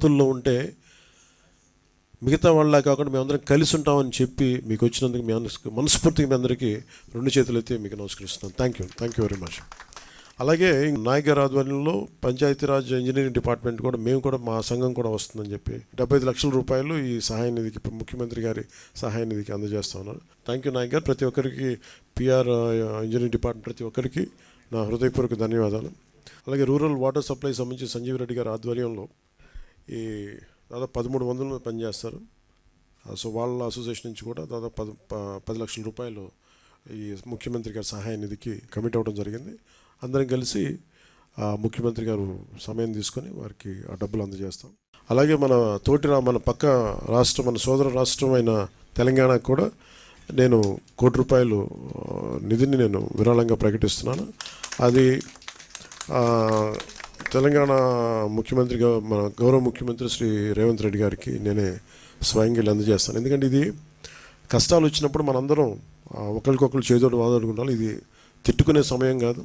తుల్లో ఉంటే మిగతా వాళ్ళ కాకుండా మేమందరం కలిసి ఉంటామని చెప్పి మీకు వచ్చినందుకు మీ అందరికి మనస్ఫూర్తిగా మీ అందరికీ 2 చేతులు ఎత్తి మీకు నమస్కరిస్తున్నాను. Thank you very much. అలాగే నాయక్ గారి ఆధ్వర్యంలో పంచాయతీరాజ్ ఇంజనీరింగ్ డిపార్ట్మెంట్ కూడా మేము కూడా మా సంఘం కూడా వస్తుందని చెప్పి 75 లక్షల రూపాయలు ఈ సహాయ నిధికి ముఖ్యమంత్రి గారి సహాయ నిధికి అందజేస్తా ఉన్నారు. థ్యాంక్ యూ నాయక్ గారు. ప్రతి ఒక్కరికి పిఆర్ ఇంజనీరింగ్ డిపార్ట్మెంట్ ప్రతి ఒక్కరికి నా హృదయపూర్వక ధన్యవాదాలు. అలాగే రూరల్ వాటర్ సప్లై సంబంధించి సంజీవ్ రెడ్డి గారి ఆధ్వర్యంలో ఈ దాదాపు 1300 మంది పనిచేస్తారు. సో వాళ్ళ అసోసియేషన్ నుంచి కూడా దాదాపు 10 లక్షల రూపాయలు ఈ ముఖ్యమంత్రి గారి సహాయ నిధికి కమిట్ అవ్వడం జరిగింది. అందరం కలిసి ముఖ్యమంత్రి గారు సమయం తీసుకొని వారికి ఆ డబ్బులు అందజేస్తాం. అలాగే మన పక్క రాష్ట్రం, మన సోదర రాష్ట్రం అయిన తెలంగాణకు కూడా నేను ₹1 నిధిని నేను విరాళంగా ప్రకటిస్తున్నాను. అది తెలంగాణ ముఖ్యమంత్రిగా మన గౌరవ ముఖ్యమంత్రి శ్రీ రేవంత్ రెడ్డి గారికి నేనే స్వయంగా అందజేస్తాను. ఎందుకంటే ఇది కష్టాలు వచ్చినప్పుడు మనందరం ఒకరికొకరు చేదోడు వాదోడుకుంటాం. ఇది తిట్టుకునే సమయం కాదు.